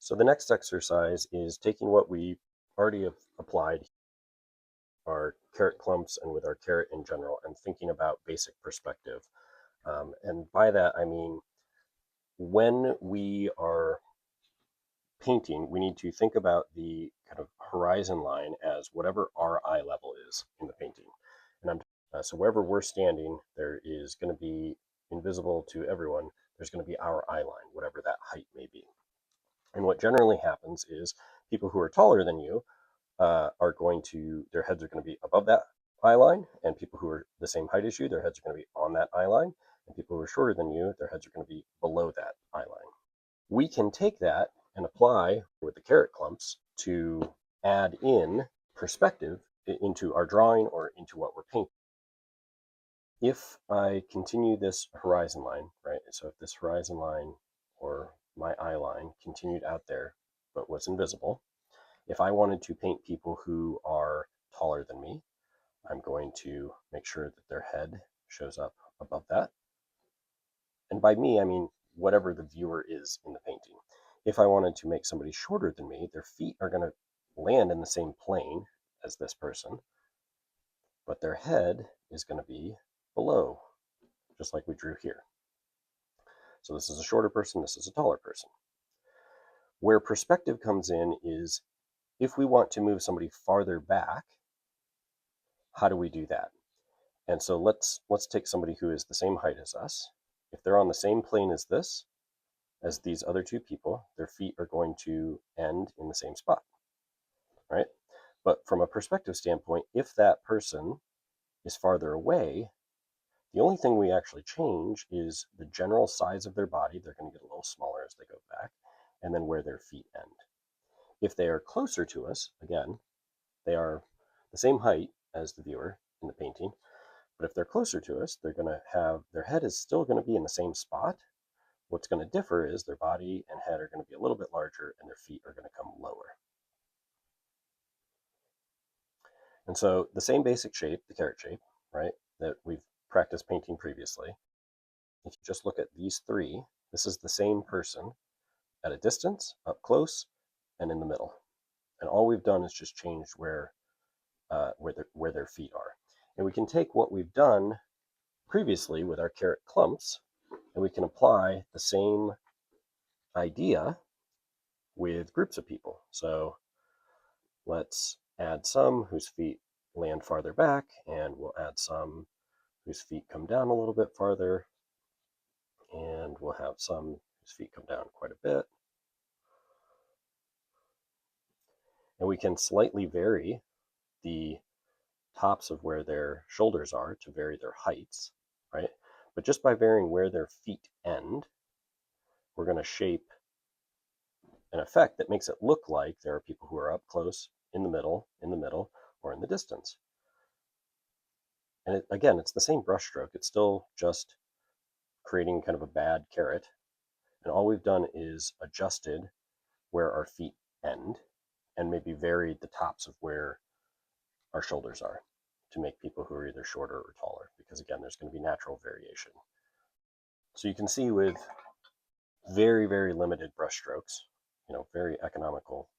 So the next exercise is taking what we already have applied, our carrot clumps and with our carrot in general, and thinking about basic perspective. And by that, I mean, when we are painting, we need to think about the kind of horizon line as whatever our eye level is in the painting. And so wherever we're standing, there is going to be invisible to everyone. There's going to be our eye line, whatever that height may be. And what generally happens is people who are taller than you are going to, their heads are going to be above that eye line, and people who are the same height as you, their heads are going to be on that eye line, and people who are shorter than you, their heads are going to be below that eye line. We can take that and apply with the carrot clumps to add in perspective into our drawing or into what we're painting. If I continue this horizon line, right, so if this horizon line or my eye line continued out there but was invisible, if I wanted to paint people who are taller than me, I'm going to make sure that their head shows up above that. And by me, I mean whatever the viewer is in the painting. If I wanted to make somebody shorter than me, their feet are going to land in the same plane as this person, but their head is going to be below, just like we drew here. So this is a shorter person, this is a taller person. Where perspective comes in is if we want to move somebody farther back, how do we do that? And so let's take somebody who is the same height as us. If they're on the same plane as this, as these other two people, their feet are going to end in the same spot, right? But from a perspective standpoint, if that person is farther away, the only thing we actually change is the general size of their body. They're going to get a little smaller as they go back, and then where their feet end. If they are closer to us, again, they are the same height as the viewer in the painting, but if they're closer to us, they're going to have, their head is still going to be in the same spot. What's going to differ is their body and head are going to be a little bit larger and their feet are going to come lower. And so the same basic shape, the carrot shape, right, that we've practiced painting previously, if you just look at these three, this is the same person at a distance, up close, and in the middle. And all we've done is just changed where their feet are. And we can take what we've done previously with our carrot clumps, and we can apply the same idea with groups of people. So let's add some whose feet land farther back, and we'll add some whose feet come down a little bit farther, and we'll have some whose feet come down quite a bit. And we can slightly vary the tops of where their shoulders are to vary their heights, right? But just by varying where their feet end, we're going to shape an effect that makes it look like there are people who are up close, in the middle, or in the distance. And again, it's the same brush stroke. It's still just creating kind of a bad carrot. And all we've done is adjusted where our feet end and maybe varied the tops of where our shoulders are to make people who are either shorter or taller, because again, there's going to be natural variation. So you can see with very, very limited brush strokes, very economical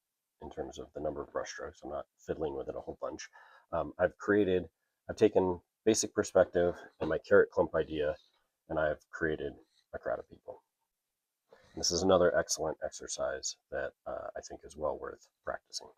in terms of the number of brush strokes. I'm not fiddling with it a whole bunch. I've taken basic perspective and my carrot clump idea, and I've created a crowd of people. And this is another excellent exercise that I think is well worth practicing.